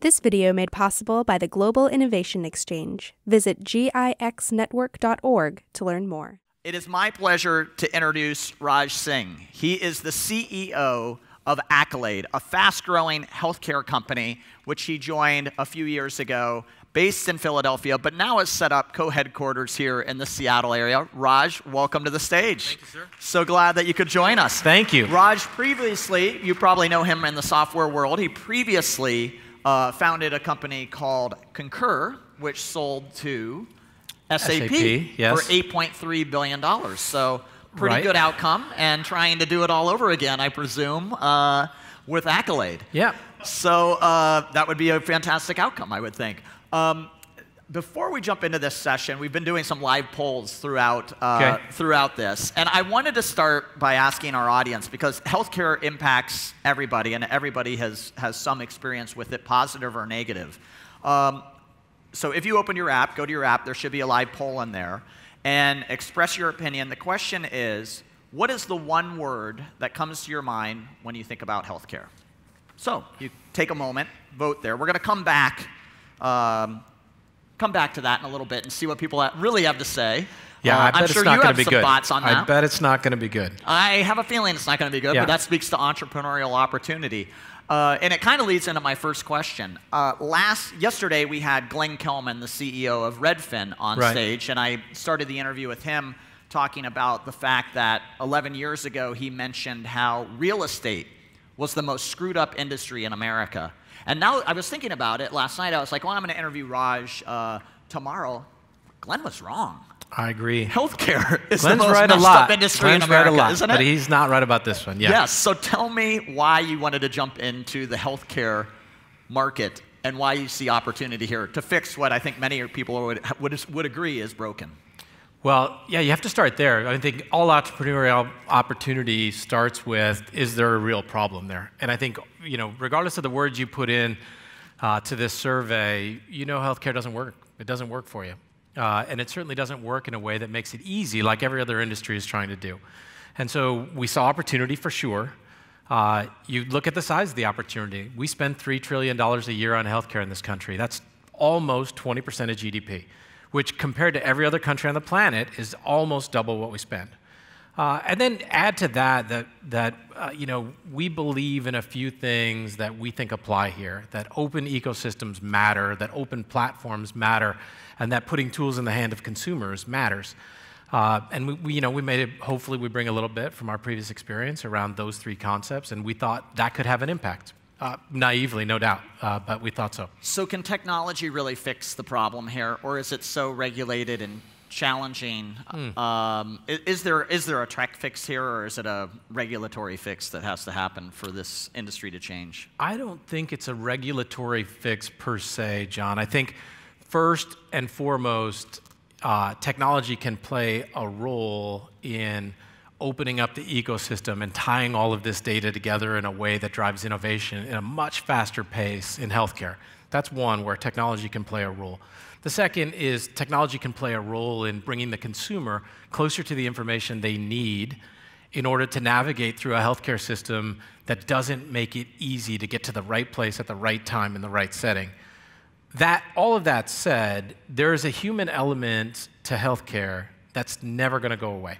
This video made possible by the Global Innovation Exchange. Visit gixnetwork.org to learn more. It is my pleasure to introduce Raj Singh. He is the CEO of Accolade, a fast-growing healthcare company, which he joined a few years ago, based in Philadelphia, but now has set up co-headquarters here in the Seattle area. Raj, welcome to the stage. Thank you, sir. So glad that you could join us. Thank you. Raj previously, you probably know him in the software world, he previously founded a company called Concur, which sold to SAP yes. for $8.3 billion. So pretty good outcome, and trying to do it all over again, I presume, with Accolade. Yeah. So that would be a fantastic outcome, I would think. Before we jump into this session, we've been doing some live polls throughout this. And I wanted to start by asking our audience, because healthcare impacts everybody, and everybody has some experience with it, positive or negative. So if you open your app, go to your app, there should be a live poll in there, and express your opinion. The question is, what is the one word that comes to your mind when you think about healthcare? So you take a moment, vote there. We're going to come back to that in a little bit and see what people really have to say. Yeah, I bet I'm sure it's not you going have to be some good. thoughts on that. I bet it's not going to be good. I have a feeling it's not going to be good, but that speaks to entrepreneurial opportunity. And it kind of leads into my first question. Yesterday, we had Glenn Kelman, the CEO of Redfin, on stage, and I started the interview with him talking about the fact that 11 years ago, he mentioned how real estate was the most screwed up industry in America. And now I was thinking about it last night. I was like, well, I'm going to interview Raj tomorrow. Glenn was wrong. I agree. Healthcare is Glenn's the most right messed up industry in America, right a lot, isn't it? But he's not right about this one. Yeah. Yes. So tell me why you wanted to jump into the healthcare market and why you see opportunity here to fix what I think many people would agree is broken. Well, yeah, you have to start there. I think all entrepreneurial opportunity starts with, is there a real problem there? And I think, regardless of the words you put in to this survey, healthcare doesn't work. It doesn't work for you. And it certainly doesn't work in a way that makes it easy like every other industry is trying to do. And so we saw opportunity for sure. You look at the size of the opportunity. We spend $3 trillion a year on healthcare in this country. That's almost 20% of GDP, which compared to every other country on the planet is almost double what we spend. And then add to that we believe in a few things that we think apply here, that open ecosystems matter, that open platforms matter, and that putting tools in the hand of consumers matters. And we made it, hopefully we bring a little bit from our previous experience around those three concepts, and we thought that could have an impact. Naively, no doubt, but we thought so. So can technology really fix the problem here, or is it so regulated and challenging? Is there a tech fix here, or is it a regulatory fix that has to happen for this industry to change? I don't think it's a regulatory fix per se, John. I think first and foremost, technology can play a role in opening up the ecosystem and tying all of this data together in a way that drives innovation in a much faster pace in healthcare. That's one where technology can play a role. The second is technology can play a role in bringing the consumer closer to the information they need in order to navigate through a healthcare system that doesn't make it easy to get to the right place at the right time in the right setting. All of that said, there is a human element to healthcare that's never going to go away.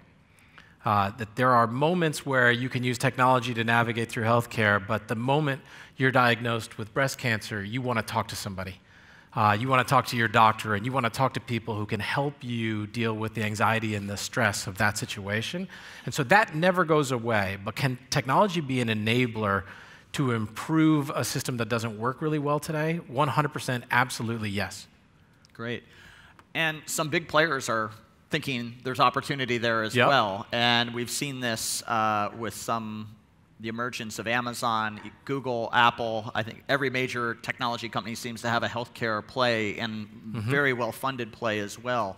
That there are moments where you can use technology to navigate through healthcare, but the moment you're diagnosed with breast cancer, you want to talk to somebody. You want to talk to your doctor, and you want to talk to people who can help you deal with the anxiety and the stress of that situation. And so that never goes away, but can technology be an enabler to improve a system that doesn't work really well today? 100% absolutely yes. Great. And some big players are thinking there's opportunity there as well. And we've seen this with the emergence of Amazon, Google, Apple. I think every major technology company seems to have a healthcare play, and very well-funded play as well.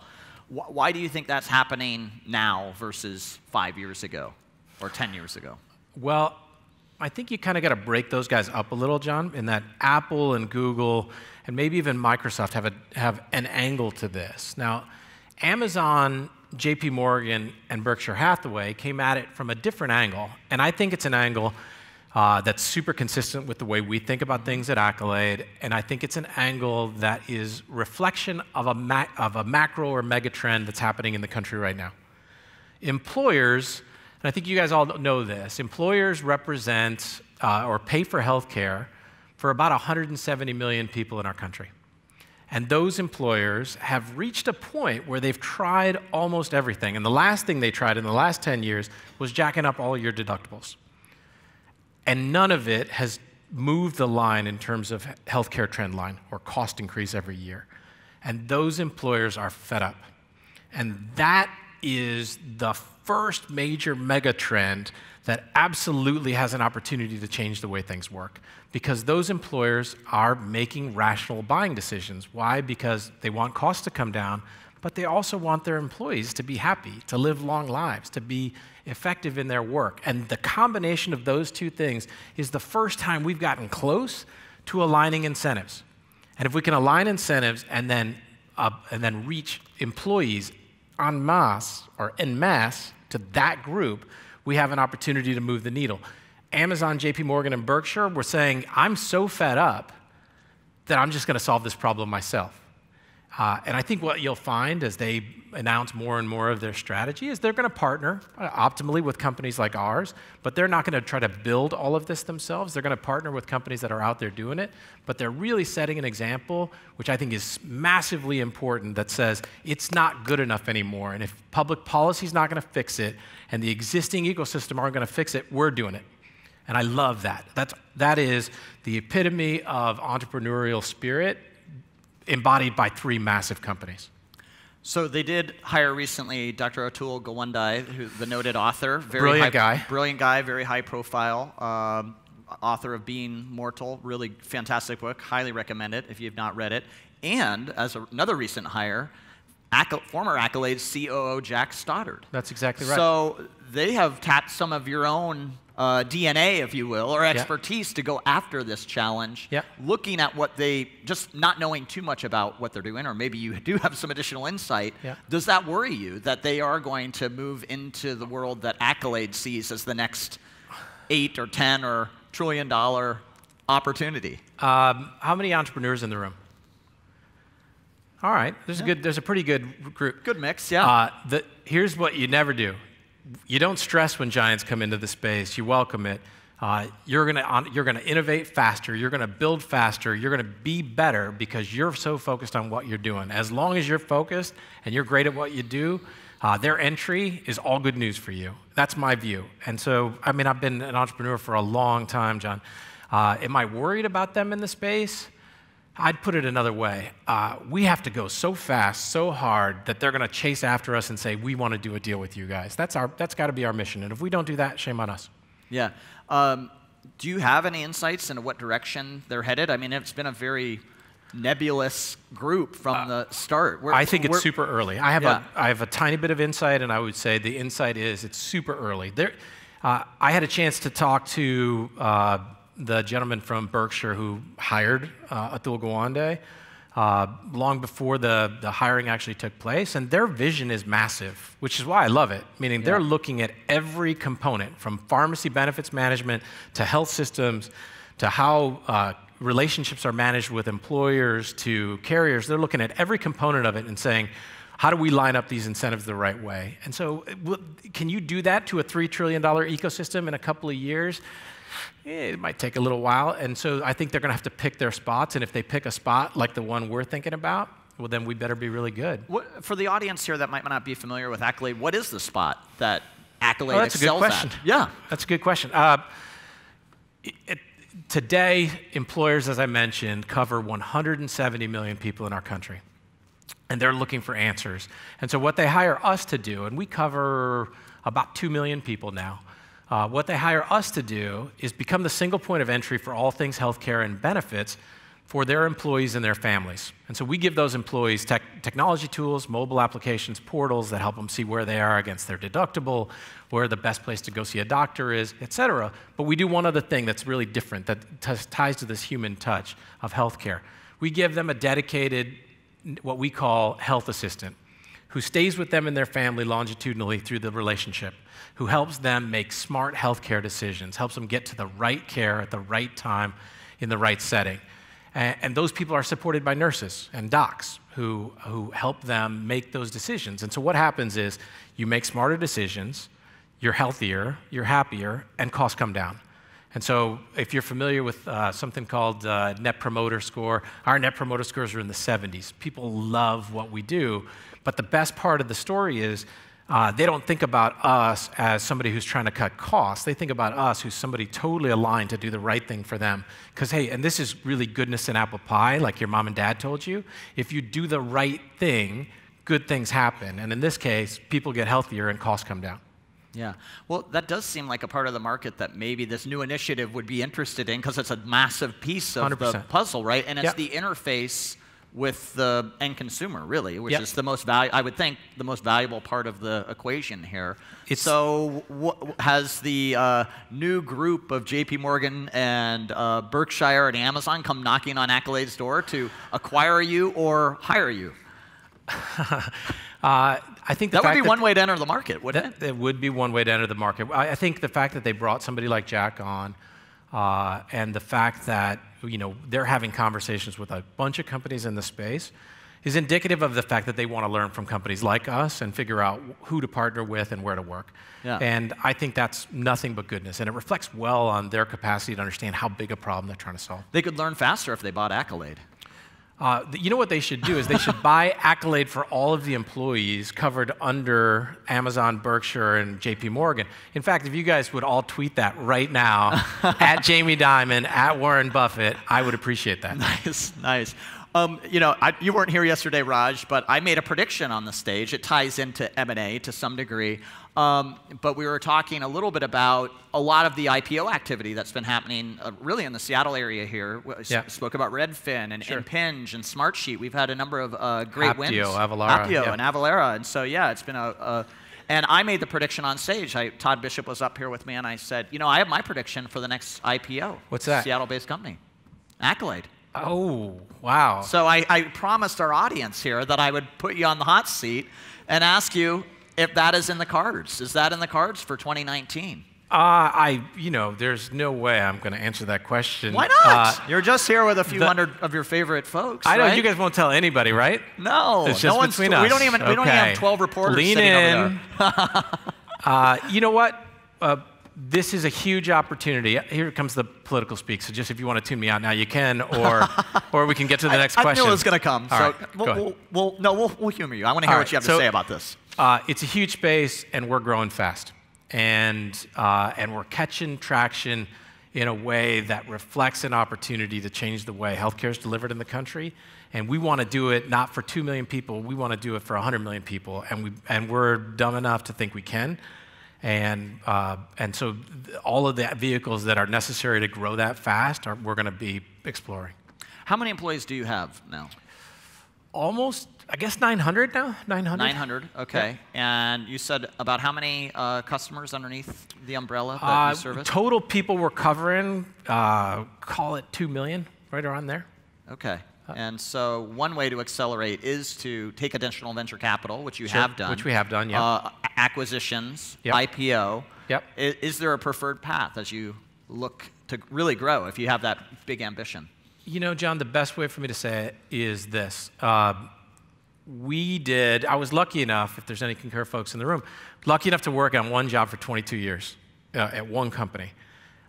Why do you think that's happening now versus 5 years ago or 10 years ago? Well, I think you kind of got to break those guys up a little, John, in that Apple and Google and maybe even Microsoft have an angle to this. Now, Amazon, JP Morgan, and Berkshire Hathaway came at it from a different angle, and I think it's an angle that's super consistent with the way we think about things at Accolade, and I think it's an angle that is reflection of a macro or mega trend that's happening in the country right now. Employers, and I think you guys all know this, employers represent or pay for healthcare for about 170 million people in our country. And those employers have reached a point where they've tried almost everything. And the last thing they tried in the last 10 years was jacking up all your deductibles. And none of it has moved the line in terms of healthcare trend line or cost increase every year. And those employers are fed up. And that is the first major mega trend that absolutely has an opportunity to change the way things work. Because those employers are making rational buying decisions. Why? Because they want costs to come down, but they also want their employees to be happy, to live long lives, to be effective in their work. And the combination of those two things is the first time we've gotten close to aligning incentives. And if we can align incentives and then reach employees en masse or en masse to that group, we have an opportunity to move the needle. Amazon, JP Morgan, and Berkshire were saying, I'm so fed up that I'm just going to solve this problem myself. And I think what you'll find as they announce more and more of their strategy is they're going to partner optimally with companies like ours, but they're not going to try to build all of this themselves. They're going to partner with companies that are out there doing it, but they're really setting an example, which I think is massively important, that says it's not good enough anymore. And if public policy is not going to fix it and the existing ecosystem aren't going to fix it, we're doing it. And I love that. That is the epitome of entrepreneurial spirit embodied by three massive companies. So they did hire recently Dr. Atul Gawande, the noted author. Brilliant guy, very high profile, author of Being Mortal, really fantastic book, highly recommend it if you've not read it. And as another recent hire, former Accolade COO Jack Stoddard. That's exactly right. So they have tapped some of your own DNA, if you will, or expertise to go after this challenge, looking at what they, just not knowing too much about what they're doing, or maybe you do have some additional insight. Does that worry you that they are going to move into the world that Accolade sees as the next 8 or 10 or $1 trillion opportunity? How many entrepreneurs in the room? All right, there's a pretty good group. Good mix, yeah. Here's what you never do. You don't stress when giants come into the space. You welcome it. You're gonna innovate faster. You're gonna build faster. You're gonna be better because you're so focused on what you're doing. As long as you're focused and you're great at what you do, their entry is all good news for you. That's my view. And so, I mean, I've been an entrepreneur for a long time, John. Am I worried about them in the space? I'd put it another way. We have to go so fast, so hard, that they're going to chase after us and say, we want to do a deal with you guys. That's got to be our mission. And if we don't do that, shame on us. Yeah. Do you have any insights into what direction they're headed? I mean, it's been a very nebulous group from the start. I think it's super early. I have a tiny bit of insight, and I would say the insight is it's super early. I had a chance to talk to the gentleman from Berkshire who hired Atul Gawande long before the hiring actually took place, and their vision is massive, which is why I love it, meaning they're looking at every component, from pharmacy benefits management to health systems to how relationships are managed with employers to carriers. They're looking at every component of it and saying, how do we line up these incentives the right way? And so can you do that to a $3 trillion ecosystem in a couple of years? It might take a little while, and so I think they're going to have to pick their spots, and if they pick a spot like the one we're thinking about, well, then we better be really good. For the audience here that might not be familiar with Accolade, what is the spot that Accolade excels at? That's a good question. Yeah. That's a good question. Today, employers, as I mentioned, cover 170 million people in our country, and they're looking for answers. And so what they hire us to do, and we cover about 2 million people now, what they hire us to do is become the single point of entry for all things healthcare and benefits for their employees and their families. And so we give those employees technology tools, mobile applications, portals that help them see where they are against their deductible, where the best place to go see a doctor is, et cetera. But we do one other thing that's really different that ties to this human touch of healthcare. We give them a dedicated, what we call health assistant. who stays with them and their family longitudinally through the relationship, who helps them make smart healthcare decisions, helps them get to the right care at the right time in the right setting. And those people are supported by nurses and docs who help them make those decisions. And so what happens is you make smarter decisions, you're healthier, you're happier, and costs come down. And so if you're familiar with something called Net Promoter Score, our Net Promoter Scores are in the 70s. People love what we do, but the best part of the story is they don't think about us as somebody who's trying to cut costs. They think about us who's somebody totally aligned to do the right thing for them. Because, hey, and this is really goodness in apple pie, like your mom and dad told you. If you do the right thing, good things happen. And in this case, people get healthier and costs come down. Yeah. Well, that does seem like a part of the market that maybe this new initiative would be interested in because it's a massive piece of 100%. The puzzle, right? And it's the interface with the end consumer, really, which is the most I would think the most valuable part of the equation here. So has the new group of JP Morgan and Berkshire and Amazon come knocking on Accolade's door to acquire you or hire you? I think that would be one way to enter the market, wouldn't it? It would be one way to enter the market. I think the fact that they brought somebody like Jack on, and the fact that they're having conversations with a bunch of companies in the space is indicative of the fact that they want to learn from companies like us and figure out who to partner with and where to work. Yeah. And I think that's nothing but goodness, and it reflects well on their capacity to understand how big a problem they're trying to solve. They could learn faster if they bought Accolade. You know what they should do is they should buy Accolade for all of the employees covered under Amazon, Berkshire, and JP Morgan. In fact, if you guys would all tweet that right now at Jamie Dimon, at Warren Buffett, I would appreciate that. Nice, nice. You weren't here yesterday, Raj, but I made a prediction on the stage. It ties into M&A to some degree. But we were talking a little bit about a lot of the IPO activity that's been happening really in the Seattle area here. Spoke about Redfin and Impinj and Smartsheet. We've had a number of great wins. Apptio and Avalara. And so, it's been and I made the prediction on stage. Todd Bishop was up here with me, and I said, I have my prediction for the next IPO. What's that? Seattle-based company. Accolade. Oh, wow. So I promised our audience here that I would put you on the hot seat and ask you if that is in the cards. Is that in the cards for 2019? There's no way I'm going to answer that question. Why not? You're just here with a few hundred of your favorite folks. I know, right? You guys won't tell anybody, right? No. It's just between us. We don't even have 12 reporters Lean sitting in. over there. You know what? This is a huge opportunity. Here comes the political speak. So just if you want to tune me out now, you can, or we can get to the next question. I knew it was going to come. All so right, we'll humor you. I want to hear what you have to say about this. It's a huge space, and we're growing fast, and we're catching traction in a way that reflects an opportunity to change the way healthcare is delivered in the country. And we want to do it not for 2 million people. We want to do it for 100 million people, and we're dumb enough to think we can. And so all of the vehicles that are necessary to grow that fast we're going to be exploring. How many employees do you have now? Almost, I guess 900 now. 900. 900. Okay. Yeah. And you said about how many customers underneath the umbrella that you service? Total people we're covering, call it 2 million, right around there. Okay. And so one way to accelerate is to take additional venture capital, which you have done. Which we have done, yeah. Acquisitions, IPO. Yep. Is there a preferred path as you look to really grow if you have that big ambition? John, the best way for me to say it is this. I was lucky enough, if there's any Concur folks in the room, lucky enough to work on one job for 22 years at one company.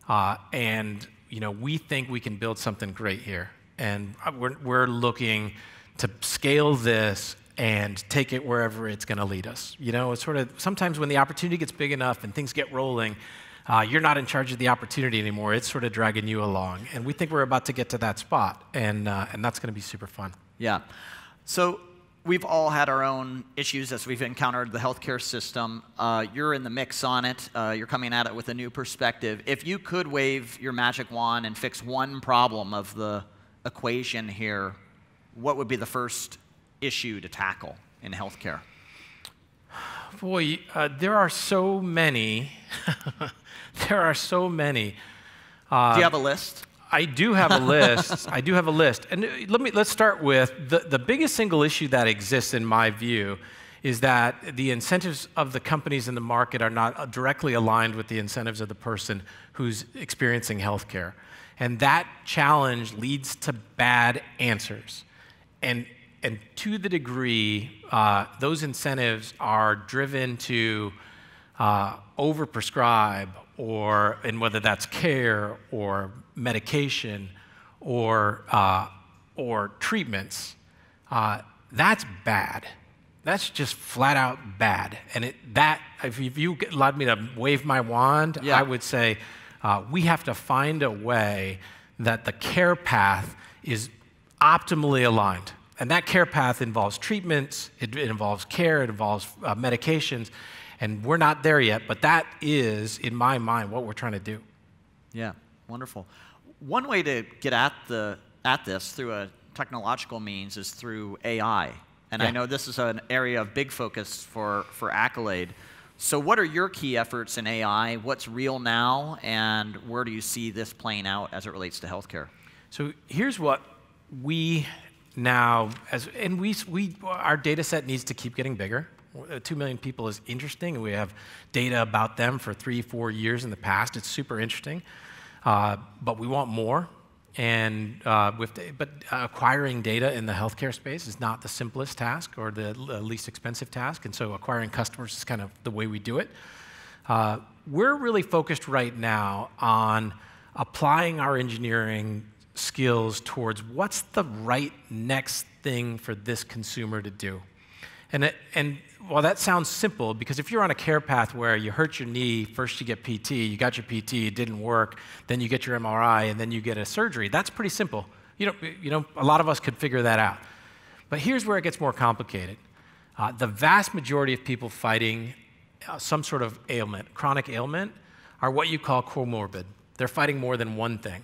And we think we can build something great here. And we're looking to scale this and take it wherever it's going to lead us. It's sort of sometimes when the opportunity gets big enough and things get rolling, you're not in charge of the opportunity anymore. It's sort of dragging you along. And we think we're about to get to that spot, and that's going to be super fun. Yeah. So we've all had our own issues as we've encountered the healthcare system. You're in the mix on it. You're coming at it with a new perspective. If you could wave your magic wand and fix one problem of the equation here, what would be the first issue to tackle in healthcare? Boy, there are so many. There are so many. Do you have a list? I do have a list. I do have a list. And let's start with the biggest single issue that exists in my view is that the incentives of the companies in the market are not directly aligned with the incentives of the person who's experiencing healthcare. And that challenge leads to bad answers. And to the degree those incentives are driven to overprescribe, and whether that's care or medication or treatments, that's bad. That's just flat out bad. And if you allowed me to wave my wand, I would say we have to find a way that the care path is optimally aligned. And that care path involves treatments, it involves care, it involves medications, and we're not there yet, but that is, in my mind, what we're trying to do. Yeah, wonderful. One way to get at this through a technological means is through AI. And I know this is an area of big focus for Accolade. So what are your key efforts in AI? What's real now, and where do you see this playing out as it relates to healthcare? So here's what we now, our data set needs to keep getting bigger. 2 million people is interesting, and we have data about them for 3-4 years in the past. It's super interesting, but we want more. And acquiring data in the healthcare space is not the simplest task or the least expensive task, and so acquiring customers is kind of the way we do it. We're really focused right now on applying our engineering skills towards what's the right next thing for this consumer to do. And while that sounds simple, because if you're on a care path where you hurt your knee, first you get PT, you got your PT, it didn't work, then you get your MRI, and then you get a surgery, that's pretty simple. You know, a lot of us could figure that out. But here's where it gets more complicated. The vast majority of people fighting some sort of ailment, chronic ailment, are what you call comorbid. They're fighting more than one thing.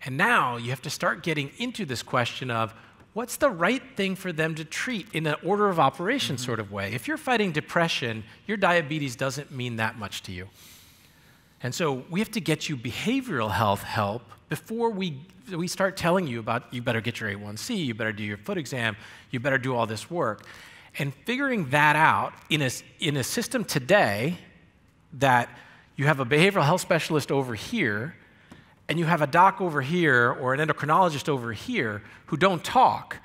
And now you have to start getting into this question of, what's the right thing for them to treat in an order of operation sort of way? If you're fighting depression, your diabetes doesn't mean that much to you. And so we have to get you behavioral health help before we start telling you about, you better get your A1C, you better do your foot exam, you better do all this work. And figuring that out in a system today that you have a behavioral health specialist over here, and you have a doc over here or an endocrinologist over here who don't talk,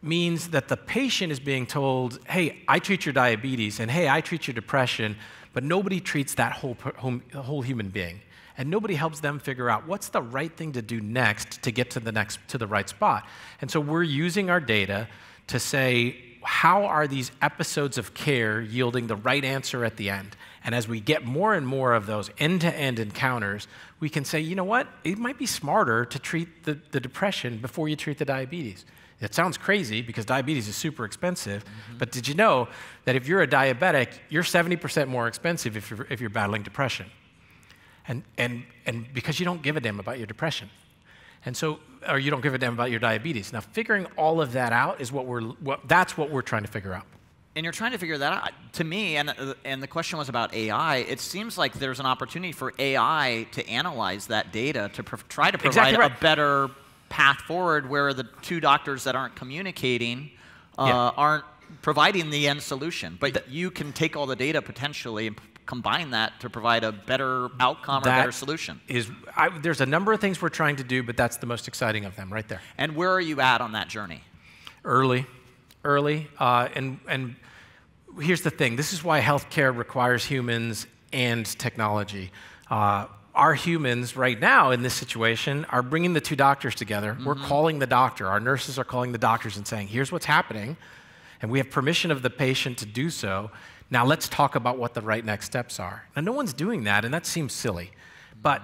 means that the patient is being told, hey, I treat your diabetes, and hey, I treat your depression, but nobody treats that whole human being. And nobody helps them figure out what's the right thing to do next to get to the right spot. And so we're using our data to say, how are these episodes of care yielding the right answer at the end? And as we get more and more of those end-to-end encounters, we can say, you know what? It might be smarter to treat the depression before you treat the diabetes. It sounds crazy because diabetes is super expensive, but did you know that if you're a diabetic, you're 70% more expensive if you're battling depression? And because you don't give a damn about your depression. And so, or you don't give a damn about your diabetes. Now, figuring all of that out is that's what we're trying to figure out. And you're trying to figure that out. To me, and the question was about AI, it seems like there's an opportunity for AI to analyze that data to try to provide a better path forward where the two doctors that aren't communicating aren't providing the end solution. But you can take all the data potentially and combine that to provide a better outcome or better solution. There's a number of things we're trying to do, but that's the most exciting of them right there. And where are you at on that journey? Early. And here's the thing. This is why healthcare requires humans and technology. Our humans right now in this situation are bringing the two doctors together. We're calling the doctor. Our nurses are calling the doctors and saying, here's what's happening, and we have permission of the patient to do so. Now let's talk about what the right next steps are. Now no one's doing that, and that seems silly. But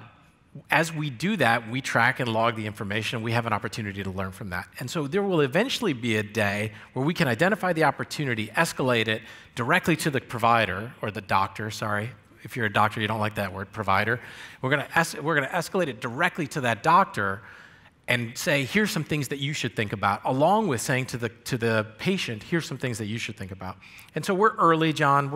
as we do that, we track and log the information, and we have an opportunity to learn from that. And so there will eventually be a day where we can identify the opportunity, escalate it directly to the provider, or the doctor, sorry. If you're a doctor, you don't like that word, provider. We're going to escalate it directly to that doctor and say, here's some things that you should think about, along with saying to the patient, here's some things that you should think about. And so we're early, John.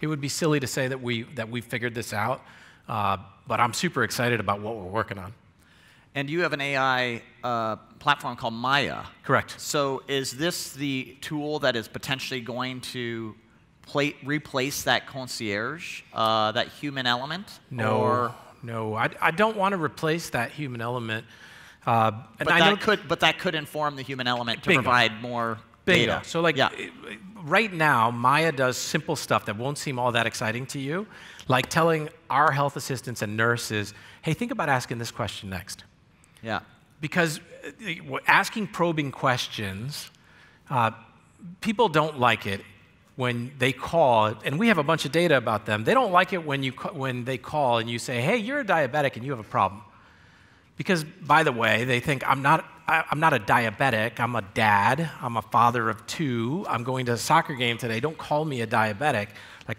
It would be silly to say that we figured this out, but I'm super excited about what we're working on. And you have an AI platform called Maya. Correct. So is this the tool that is potentially going to replace that concierge, that human element? No, no. I don't want to replace that human element. But that could inform the human element to provide more Bingo. data. So right now, Maya does simple stuff that won't seem all that exciting to you, like telling our health assistants and nurses, hey, think about asking this question next. Yeah. Because asking probing questions, people don't like it when they call, and we have a bunch of data about them. They don't like it when they call and you say, hey, you're a diabetic and you have a problem. Because, by the way, they think, I'm not a diabetic, I'm a dad, I'm a father of 2, I'm going to a soccer game today, don't call me a diabetic,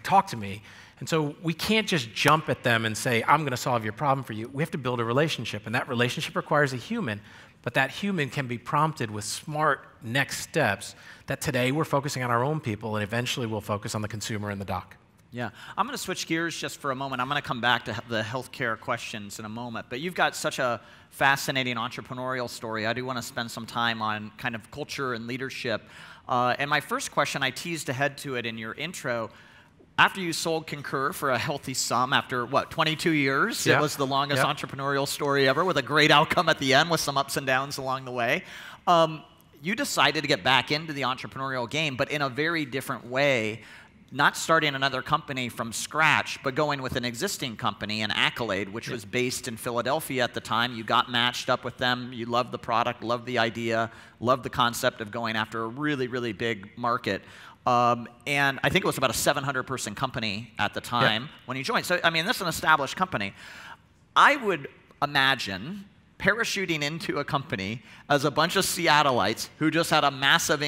talk to me. And so we can't just jump at them and say, I'm going to solve your problem for you. We have to build a relationship, and that relationship requires a human, but that human can be prompted with smart next steps that today we're focusing on our own people, and eventually we'll focus on the consumer and the doc. Yeah, I'm going to switch gears just for a moment. I'm going to come back to the healthcare questions in a moment, but you've got such a fascinating entrepreneurial story. I do want to spend some time on kind of culture and leadership. And my first question, I teased ahead to it in your intro. After you sold Concur for a healthy sum, after what, 22 years? Yeah. It was the longest entrepreneurial story ever, with a great outcome at the end, with some ups and downs along the way. You decided to get back into the entrepreneurial game, but in a very different way. Not starting another company from scratch, but going with an existing company, an Accolade, which was based in Philadelphia at the time. You got matched up with them. You loved the product, loved the idea, loved the concept of going after a really, really big market. And I think it was about a 700-person company at the time when you joined. So, I mean, this is an established company. I would imagine parachuting into a company as a bunch of Seattleites who just had a massive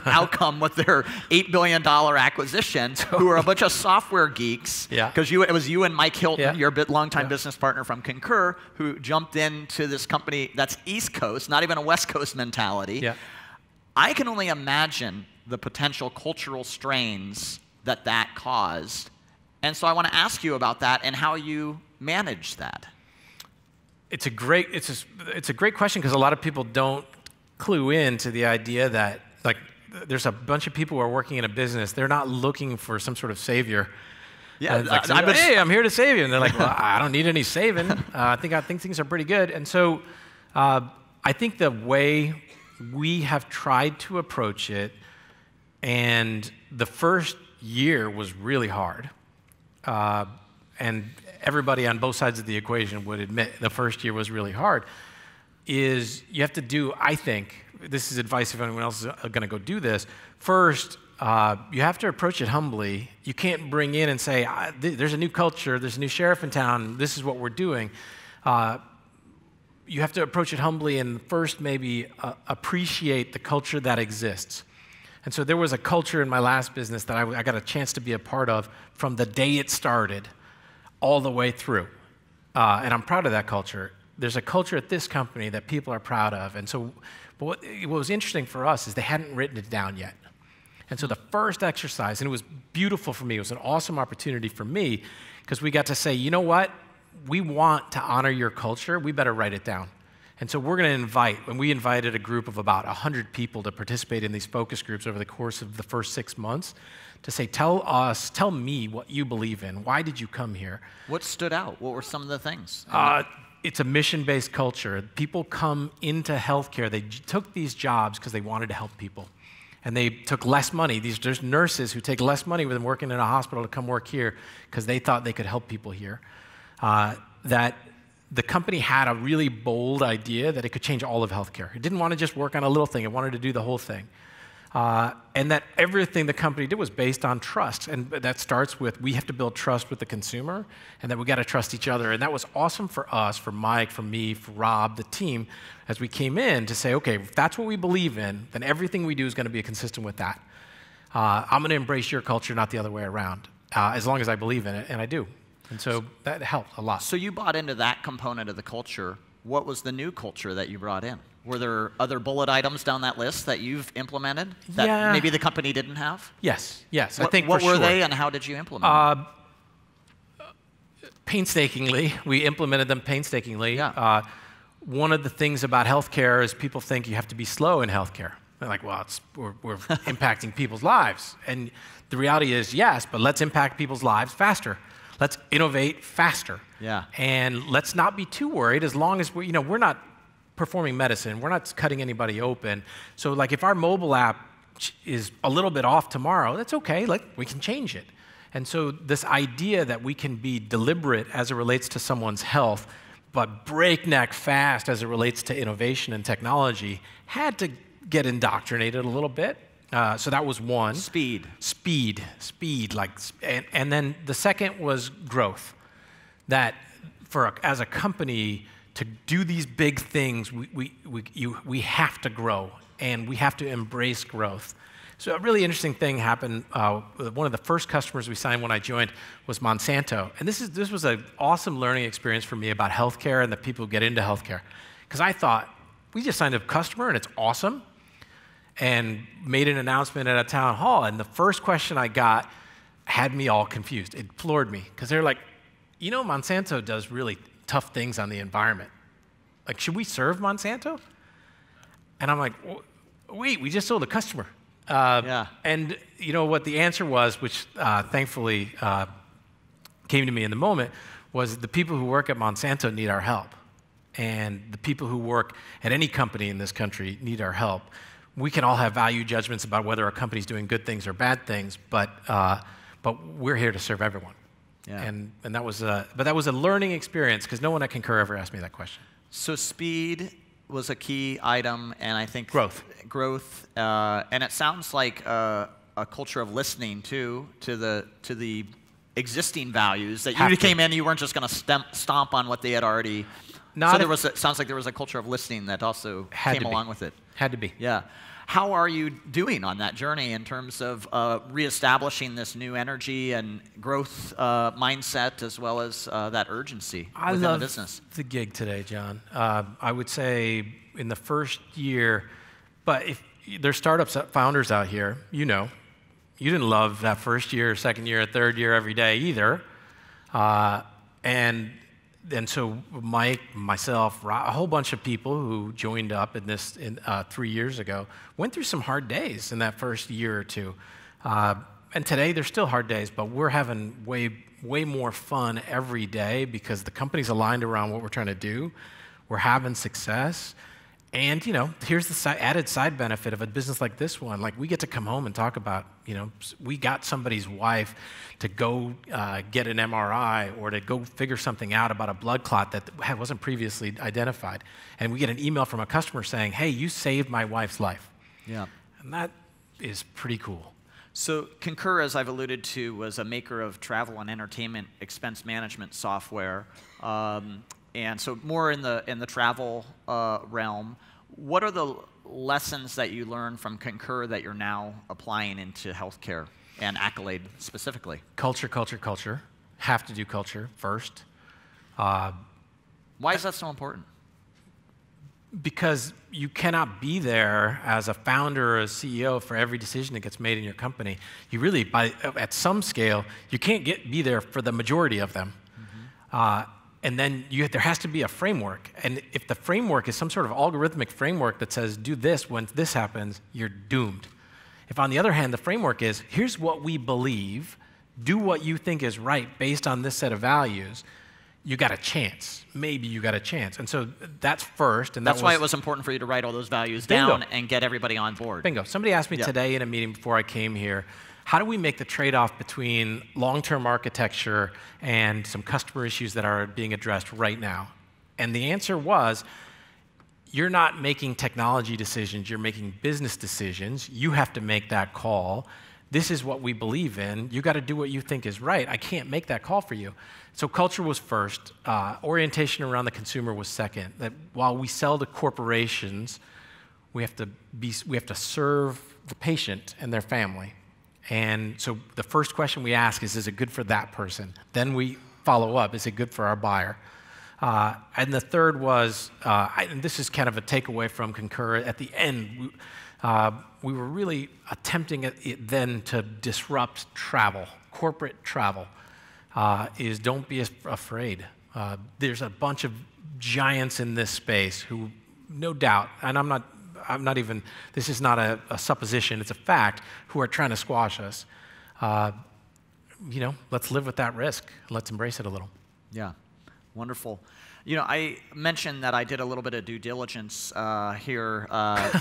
outcome with their $8 billion acquisition, who are a bunch of software geeks, because it was you and Mike Hilton, your longtime business partner from Concur, who jumped into this company that's East Coast, not even a West Coast mentality. Yeah. I can only imagine the potential cultural strains that caused. And so I want to ask you about that and how you managed that. It's a great question, because a lot of people don't clue in to the idea that there's a bunch of people who are working in a business. They're not looking for some sort of savior. Yeah, hey, I'm here to save you, and they're like, well, I don't need any saving. I think things are pretty good. And so, I think the way we have tried to approach it, and the first year was really hard, and everybody on both sides of the equation would admit the first year was really hard, is you have to do, I think, this is advice if anyone else is going to go do this, first, you have to approach it humbly. You can't bring in and say, there's a new culture, there's a new sheriff in town, this is what we're doing. You have to approach it humbly and first maybe appreciate the culture that exists. And so there was a culture in my last business that I got a chance to be a part of from the day it started all the way through. And I'm proud of that culture. There's a culture at this company that people are proud of. And so what was interesting for us is they hadn't written it down yet. And so the first exercise, and it was beautiful for me, it was an awesome opportunity for me, because we got to say, you know what? We want to honor your culture. We better write it down. And so we're going to invite, and we invited a group of about 100 people to participate in these focus groups over the course of the first 6 months, to say, tell me what you believe in. Why did you come here? What stood out? What were some of the things? It's a mission-based culture. People come into healthcare. They took these jobs because they wanted to help people. And they took less money. There's nurses who take less money than working in a hospital to come work here because they thought they could help people here. That the company had a really bold idea that it could change all of healthcare. It didn't want to just work on a little thing. It wanted to do the whole thing. And that everything the company did was based on trust. And that starts with, we have to build trust with the consumer, and that we got to trust each other. And that was awesome for us, for Mike, for me, for Rob, the team, as we came in to say, okay, if that's what we believe in, then everything we do is going to be consistent with that. I'm going to embrace your culture, not the other way around, as long as I believe in it, and I do. And so that helped a lot. So you bought into that component of the culture. What was the new culture that you brought in? Were there other bullet items down that list that you've implemented that maybe the company didn't have? Yes. What were they, and how did you implement them? Painstakingly. We implemented them painstakingly. Yeah. one of the things about healthcare is people think you have to be slow in healthcare. They're like, well, we're impacting people's lives. And the reality is, yes, but let's impact people's lives faster. Let's innovate faster. Yeah. And let's not be too worried as long as we're not performing medicine. We're not cutting anybody open. So like if our mobile app is a little bit off tomorrow, that's okay. Like we can change it. And so this idea that we can be deliberate as it relates to someone's health, but breakneck fast as it relates to innovation and technology had to get indoctrinated a little bit. So that was one. Speed. And then the second was growth. That as a company to do these big things, we have to grow and we have to embrace growth. So a really interesting thing happened. One of the first customers we signed when I joined was Monsanto, and this was an awesome learning experience for me about healthcare and the people who get into healthcare, because I thought we just signed a customer and it's awesome. And made an announcement at a town hall, and the first question I got had me all confused. It floored me, because they're like, Monsanto does really tough things on the environment. Like, should we serve Monsanto? And I'm like, wait, we just sold a customer. And you know what the answer was, which thankfully came to me in the moment, was the people who work at Monsanto need our help. And the people who work at any company in this country need our help. We can all have value judgments about whether a company's doing good things or bad things, but we're here to serve everyone. Yeah. And that was a learning experience, because no one at Concur ever asked me that question. So speed was a key item, and I think growth, and it sounds like a culture of listening too to the existing values that you came in. You weren't just going to stomp on what they had already. Sounds like there was a culture of listening that also came along with it. Had to be. Yeah. How are you doing on that journey in terms of reestablishing this new energy and growth mindset, as well as that urgency within the business? I love the gig today, John. I would say in the first year, but if there's startups, founders out here, you didn't love that first year, second year, third year every day either. And so Mike, myself, a whole bunch of people who joined up in this 3 years ago went through some hard days in that first year or two. And today, there's still hard days, but we're having way more fun every day because the company's aligned around what we're trying to do. We're having success. And, here's the added side benefit of a business like this one. Like, we get to come home and talk about, we got somebody's wife to go get an MRI or to go figure something out about a blood clot that wasn't previously identified. And we get an email from a customer saying, hey, you saved my wife's life. Yeah. And that is pretty cool. So Concur, as I've alluded to, was a maker of travel and entertainment expense management software. And so more in the travel realm. What are the lessons that you learned from Concur that you're now applying into healthcare and Accolade specifically? Culture. Have to do culture first. Why is that so important? Because you cannot be there as a founder or a CEO for every decision that gets made in your company. You really, at some scale, you can't be there for the majority of them. Mm-hmm. And then there has to be a framework. And if the framework is some sort of algorithmic framework that says, do this when this happens, you're doomed. If, on the other hand, the framework is, here's what we believe, do what you think is right based on this set of values, you got a chance. Maybe you got a chance. And so that's first. And that's why it was important for you to write all those values down and get everybody on board. Bingo. Somebody asked me today in a meeting before I came here, how do we make the trade-off between long-term architecture and some customer issues that are being addressed right now? And the answer was, you're not making technology decisions, you're making business decisions. You have to make that call. This is what we believe in. You got to do what you think is right. I can't make that call for you. So culture was first. Orientation around the consumer was second. That while we sell to corporations, we have to serve the patient and their family. And so the first question we ask is it good for that person? Then we follow up, is it good for our buyer? And the third was, and this is kind of a takeaway from Concur, at the end, we were really attempting then to disrupt travel, corporate travel, is don't be afraid. There's a bunch of giants in this space who, no doubt, and I'm not even, this is not a supposition, it's a fact, who are trying to squash us. Let's live with that risk. Let's embrace it a little. Yeah, wonderful. I mentioned that I did a little bit of due diligence here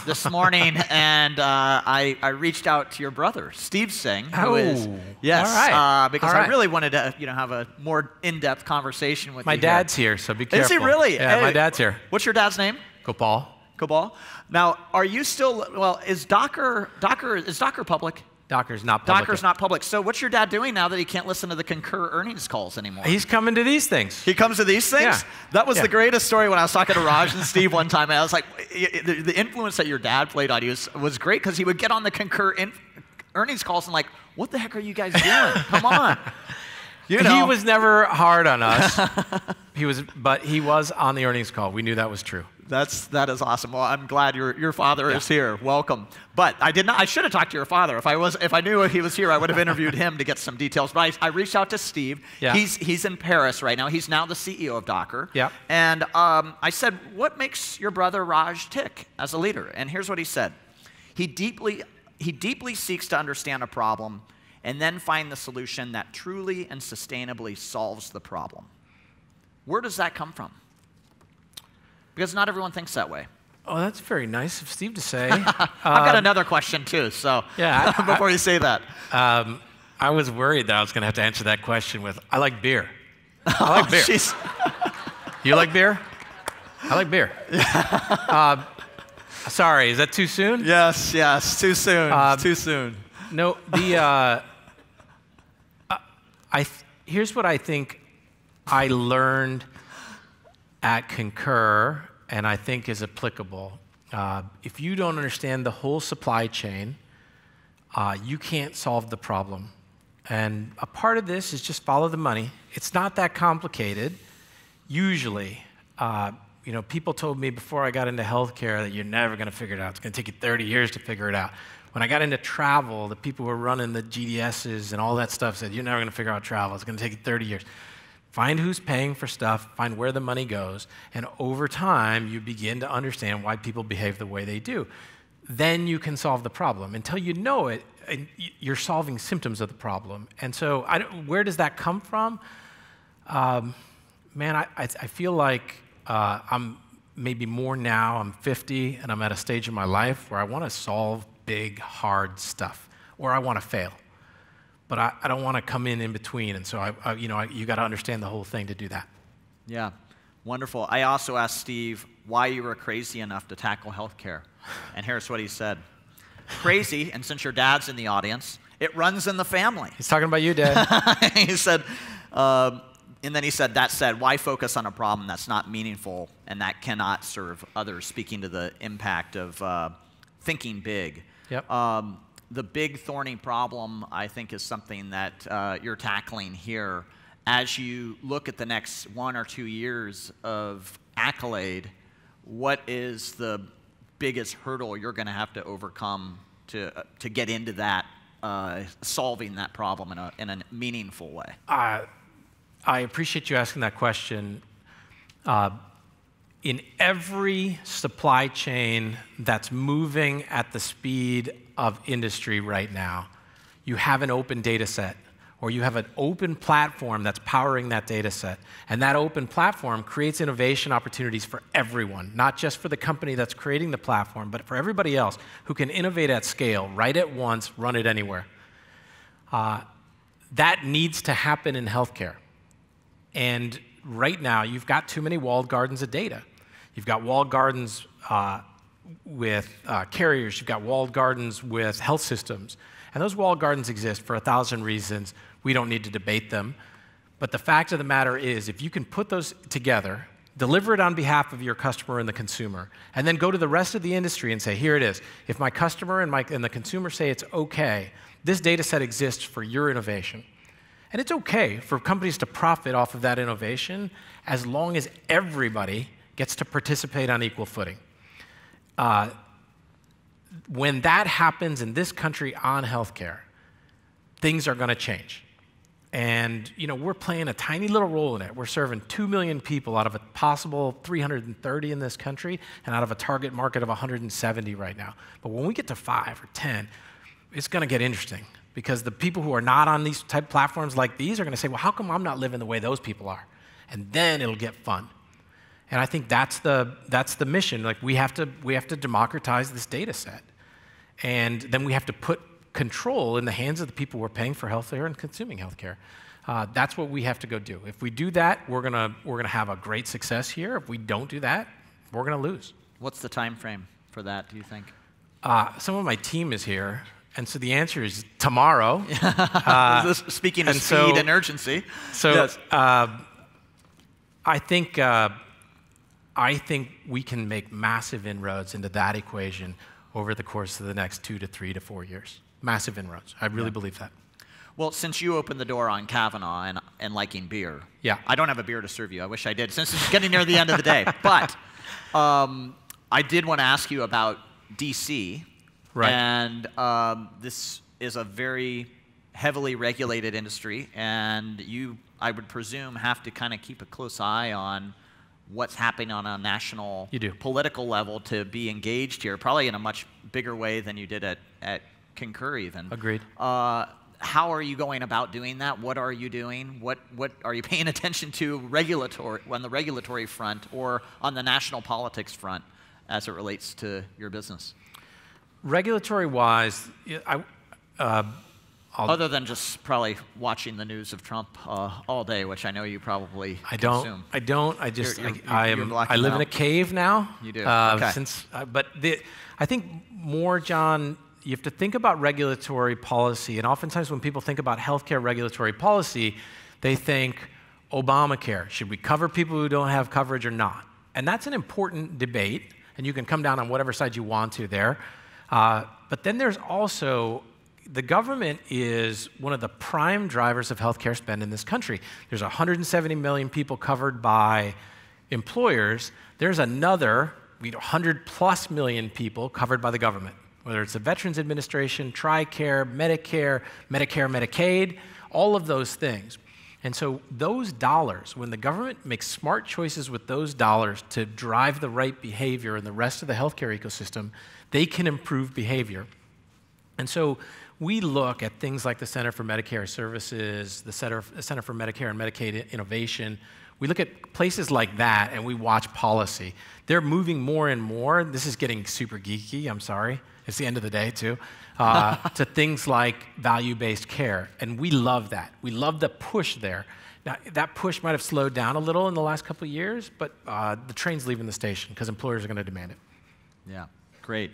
this morning, and I reached out to your brother, Steve Singh, who is, yes, all right. because all right. I really wanted to, have a more in-depth conversation with you. My dad's here, so be careful. Is he really? Yeah, hey, my dad's here. What's your dad's name? Gopal. Gopal. Now, are you still? Well, is Docker public? Docker's not public. Docker's not public. So what's your dad doing now that he can't listen to the Concur earnings calls anymore? He's coming to these things. He comes to these things? Yeah. That was the greatest story when I was talking to Raj and Steve one time. And I was like, the influence that your dad played on you was great because he would get on the Concur earnings calls and like, what the heck are you guys doing? Come on. He was never hard on us. But he was on the earnings call. We knew that was true. That is awesome. Well, I'm glad your father is here. Welcome. But I should have talked to your father. If I knew he was here, I would have interviewed him to get some details. But I reached out to Steve. Yeah. He's in Paris right now. He's now the CEO of Docker. Yeah. And I said, what makes your brother Raj tick as a leader? And here's what he said. He deeply seeks to understand a problem and then find the solution that truly and sustainably solves the problem. Where does that come from? Because not everyone thinks that way. Oh, that's very nice of Steve to say. I've got another question too, so yeah, before you say that. I was worried that I was going to have to answer that question with, I like beer. I like beer. Geez. You like beer? I like beer. Sorry, is that too soon? Yes, too soon. Too soon. No, here's what I think I learned at Concur, and I think is applicable. If you don't understand the whole supply chain, you can't solve the problem. And a part of this is just follow the money. It's not that complicated, usually. People told me before I got into healthcare that you're never going to figure it out. It's going to take you 30 years to figure it out. When I got into travel, the people who were running the GDSs and all that stuff said, you're never going to figure out travel. It's going to take you 30 years. Find who's paying for stuff, find where the money goes, and over time, you begin to understand why people behave the way they do. Then you can solve the problem. Until you know it, you're solving symptoms of the problem. And so where does that come from? I feel like I'm maybe more now. I'm 50, and I'm at a stage in my life where I want to solve big, hard stuff, or I want to fail. But I don't want to come in between, and so you got to understand the whole thing to do that. Yeah, wonderful. I also asked Steve why you were crazy enough to tackle healthcare, and here's what he said: crazy, and since your dad's in the audience, it runs in the family. He's talking about you, Dad. He said, and then he said, that said, why focus on a problem that's not meaningful and that cannot serve others? Speaking to the impact of thinking big. Yep. The big thorny problem, I think, is something that you're tackling here. As you look at the next 1 or 2 years of Accolade, what is the biggest hurdle you're going to have to overcome to get into that, solving that problem in a meaningful way? I appreciate you asking that question. In every supply chain that's moving at the speed of industry right now, you have an open data set, or you have an open platform that's powering that data set. And that open platform creates innovation opportunities for everyone, not just for the company that's creating the platform, but for everybody else who can innovate at scale, write it once, run it anywhere. That needs to happen in healthcare. And right now, you've got too many walled gardens of data. You've got walled gardens with carriers. You've got walled gardens with health systems. And those walled gardens exist for 1,000 reasons. We don't need to debate them. But the fact of the matter is, if you can put those together, deliver it on behalf of your customer and the consumer, and then go to the rest of the industry and say, here it is. If my customer and the consumer say it's okay, this data set exists for your innovation. And it's okay for companies to profit off of that innovation as long as everybody gets to participate on equal footing. When that happens in this country on healthcare, things are going to change. And we're playing a tiny little role in it. We're serving 2 million people out of a possible 330 in this country and out of a target market of 170 right now. But when we get to 5 or 10, it's going to get interesting because the people who are not on these type platforms like these are going to say, well, how come I'm not living the way those people are? And then it'll get fun. And I think that's the mission. Like we have to democratize this data set. And then we have to put control in the hands of the people who are paying for healthcare and consuming healthcare. That's what we have to go do. If we do that, we're gonna have a great success here. If we don't do that, we're gonna lose. What's the time frame for that, do you think? Some of my team is here, and so the answer is tomorrow. Speaking of speed and urgency. So yes. I think we can make massive inroads into that equation over the course of the next 2 to 3 to 4 years. Massive inroads. I really believe that. Well, since you opened the door on Kavanaugh and liking beer, I don't have a beer to serve you. I wish I did, since it's getting near the end of the day. But I did want to ask you about DC. Right. And this is a very heavily regulated industry, and you, I would presume, have to kind of keep a close eye on what's happening on a national political level to be engaged here, probably in a much bigger way than you did at Concur even. Agreed. How are you going about doing that? What are you doing? What are you paying attention to on the regulatory front or on the national politics front as it relates to your business? Regulatory-wise, other than just probably watching the news of Trump all day, which I know you probably consume. I don't. I just I live in a cave now. You do. Okay. I think more, John, you have to think about regulatory policy, and oftentimes when people think about healthcare regulatory policy, they think Obamacare. Should we cover people who don't have coverage or not? And that's an important debate, and you can come down on whatever side you want to there. But then there's also the government is one of the prime drivers of healthcare spend in this country. There's 170 million people covered by employers. There's another 100+ million people covered by the government, whether it's the Veterans Administration, TRICARE, Medicare, Medicaid, all of those things. And so those dollars, when the government makes smart choices with those dollars to drive the right behavior in the rest of the healthcare ecosystem, they can improve behavior. And so we look at things like the Center for Medicare Services, the Center for Medicare and Medicaid Innovation. We look at places like that and we watch policy. They're moving more and more. This is getting super geeky, I'm sorry. It's the end of the day too. To things like value-based care. And we love that. We love the push there. Now, that push might have slowed down a little in the last couple of years, but the train's leaving the station because employers are going to demand it. Yeah, great.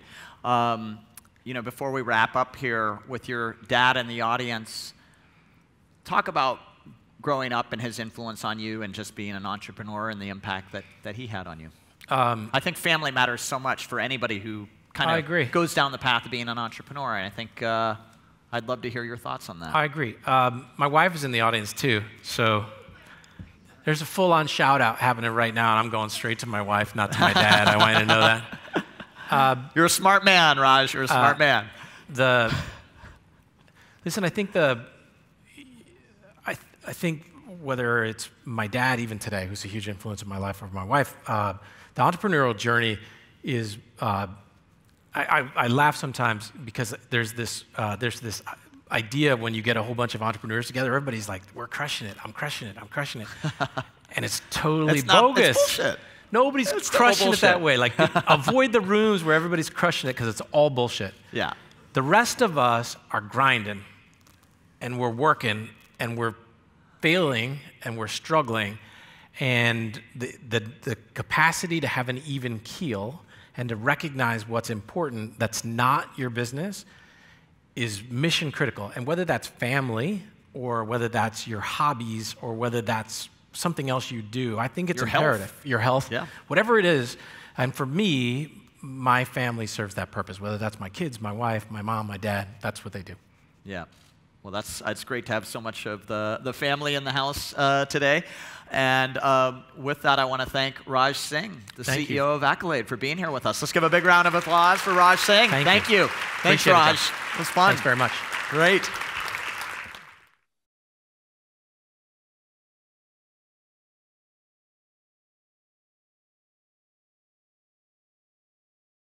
Before we wrap up here with your dad in the audience, talk about growing up and his influence on you and just being an entrepreneur and the impact that he had on you. I think family matters so much for anybody who kind of goes down the path of being an entrepreneur, and I think I'd love to hear your thoughts on that. I agree. My wife is in the audience too, so there's a full-on shout-out happening right now, and I'm going straight to my wife, not to my dad. I want you to know that. You're a smart man, Raj. You're a smart man. Listen, I think whether it's my dad even today, who's a huge influence in my life, or my wife, the entrepreneurial journey is. I laugh sometimes because there's this idea when you get a whole bunch of entrepreneurs together, everybody's like, "We're crushing it. I'm crushing it. I'm crushing it," and it's totally bogus. It's bullshit. Nobody's crushing it that way. Like, avoid the rooms where everybody's crushing it because it's all bullshit. Yeah. The rest of us are grinding, and we're working, and we're failing, and we're struggling, and the capacity to have an even keel and to recognize what's important that's not your business is mission critical. And whether that's family, or whether that's your hobbies, or whether that's something else you do, I think it's imperative. Your health, whatever it is. And for me, my family serves that purpose, whether that's my kids, my wife, my mom, my dad, that's what they do. Yeah. Well, it's great to have so much of the family in the house today. And with that, I want to thank Raj Singh, the CEO of Accolade, for being here with us. Let's give a big round of applause for Raj Singh. Thank you. Thanks, Raj. It was fun. Thanks very much. Great.